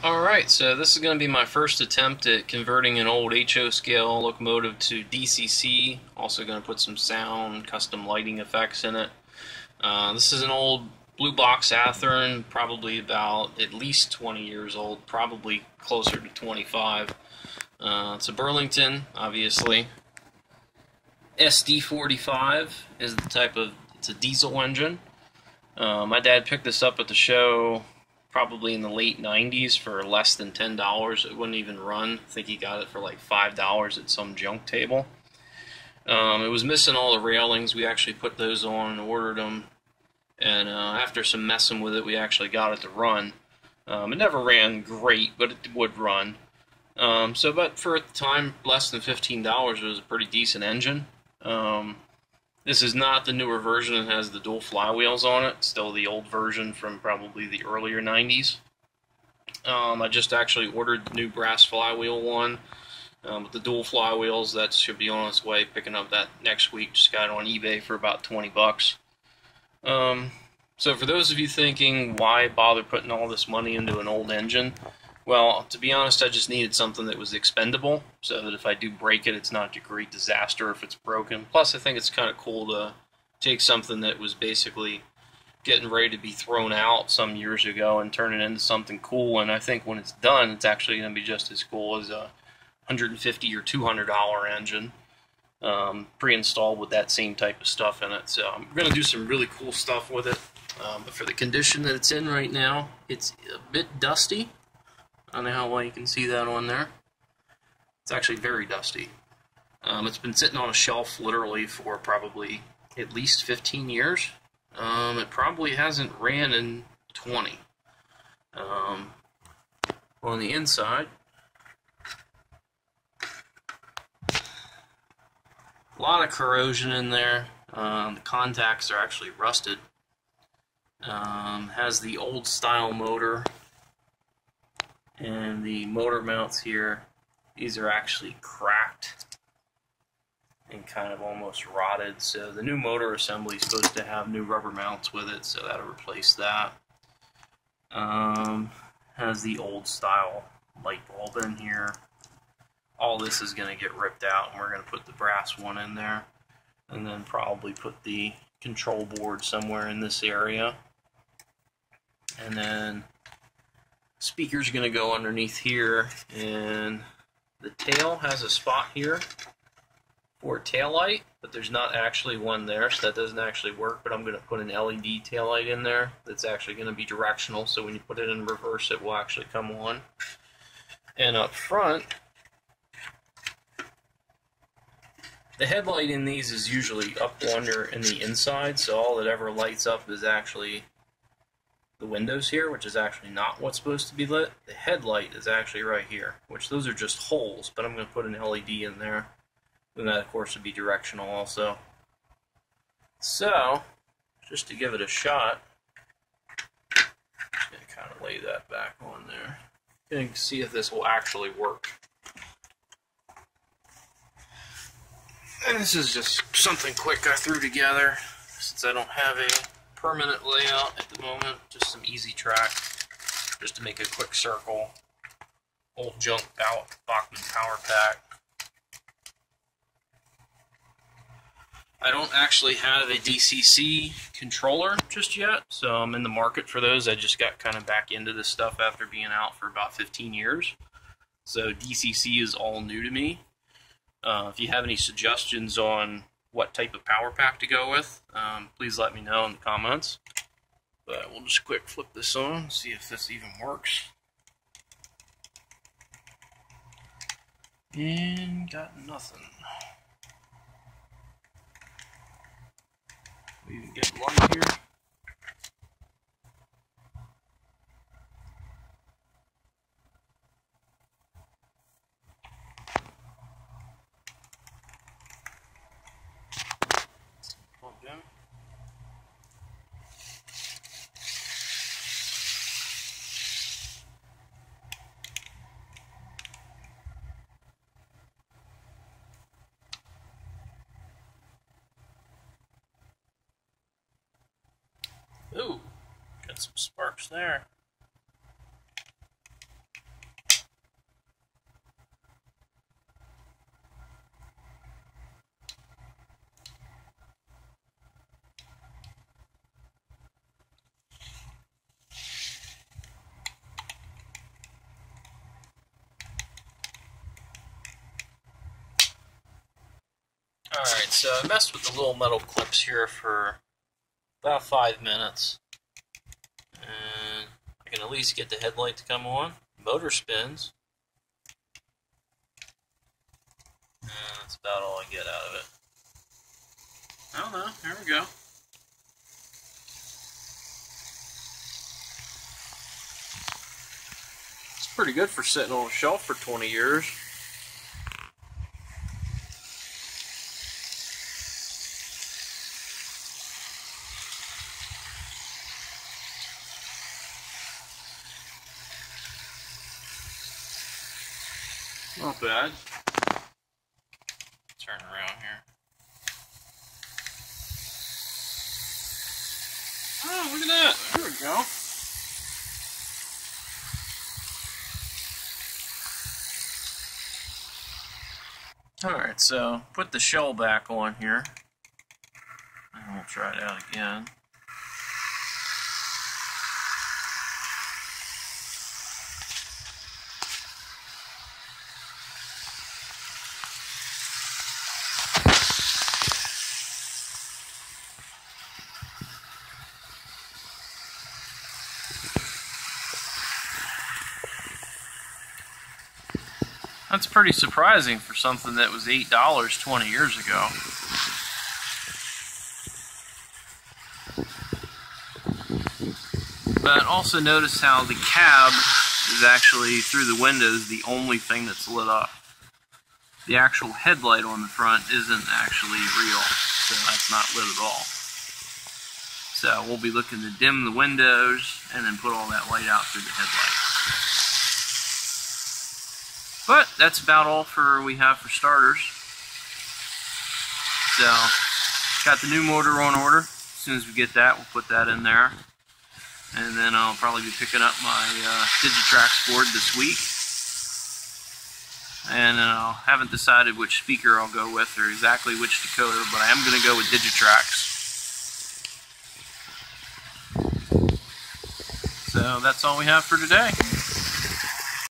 Alright, so this is going to be my first attempt at converting an old HO scale locomotive to DCC. Also going to put some sound, custom lighting effects in it. This is an old blue box Athern, probably about at least 20 years old, probably closer to 25. It's a Burlington, obviously. SD45 is the type of, it's a diesel engine. My dad picked this up at the show probably in the late 90s for less than $10. It wouldn't even run. I think he got it for like $5 at some junk table. It was missing all the railings. We actually put those on and ordered them. And after some messing with it, we actually got it to run. It never ran great, but it would run. But for at the time, less than $15, it was a pretty decent engine. This is not the newer version. It has the dual flywheels on it. Still the old version from probably the earlier 90s. I just actually ordered the new brass flywheel one with the dual flywheels. That should be on its way. Picking up that next week. Just got it on eBay for about 20 bucks. So for those of you thinking, why bother putting all this money into an old engine? Well, to be honest, I just needed something that was expendable, so that if I do break it, it's not a great disaster if it's broken. Plus, I think it's kind of cool to take something that was basically getting ready to be thrown out some years ago and turn it into something cool, and I think when it's done, it's actually going to be just as cool as a $150 or $200 engine, pre-installed with that same type of stuff in it. So I'm going to do some really cool stuff with it, but for the condition that it's in right now, it's a bit dusty. I don't know how well you can see that on there. It's actually very dusty. It's been sitting on a shelf literally for probably at least 15 years. It probably hasn't ran in 20. On the inside, a lot of corrosion in there. The contacts are actually rusted. Has the old style motor. And the motor mounts here, these are actually cracked and kind of almost rotted. So the new motor assembly is supposed to have new rubber mounts with it, so that'll replace that. Has the old style light bulb in here. All this is going to get ripped out, and we're going to put the brass one in there. And then probably put the control board somewhere in this area. And then speaker's going to go underneath here, and the tail has a spot here for a tail light, but there's not actually one there, so that doesn't actually work. But I'm going to put an LED tail light in there that's actually going to be directional, so when you put it in reverse, it will actually come on. And up front, the headlight in these is usually up under in the inside, so all that ever lights up is actually the windows here, which is actually not what's supposed to be lit. The headlight is actually right here, which those are just holes, but I'm going to put an LED in there. And that, of course, would be directional also. So, just to give it a shot, I'm going to kind of lay that back on there and see if this will actually work. And this is just something quick I threw together, since I don't have a permanent layout at the moment, just some easy track, just to make a quick circle. Old junk Bachman power pack. I don't actually have a DCC controller just yet, so I'm in the market for those. I just got kind of back into this stuff after being out for about 15 years. So DCC is all new to me. If you have any suggestions on what type of power pack to go with, please let me know in the comments. But we'll just quick flip this on, see if this even works. And got nothing. We even get light here. Ooh, got some sparks there. Alright, so I messed with the little metal clips here for about 5 minutes. And I can at least get the headlight to come on. Motor spins. And that's about all I get out of it. I don't know. There we go. It's pretty good for sitting on a shelf for 20 years. Not bad. Turn around here. Oh, look at that. There we go. Alright, so put the shell back on here. And we'll try it out again. That's pretty surprising for something that was $8 20 years ago. But also notice how the cab is actually, through the windows, the only thing that's lit up. The actual headlight on the front isn't actually real, so that's not lit at all. So we'll be looking to dim the windows and then put all that light out through the headlight. But that's about all we have for starters. So, got the new motor on order. As soon as we get that, we'll put that in there. And then I'll probably be picking up my Digitrax board this week. And I haven't decided which speaker I'll go with or exactly which decoder, but I am going to go with Digitrax. So that's all we have for today.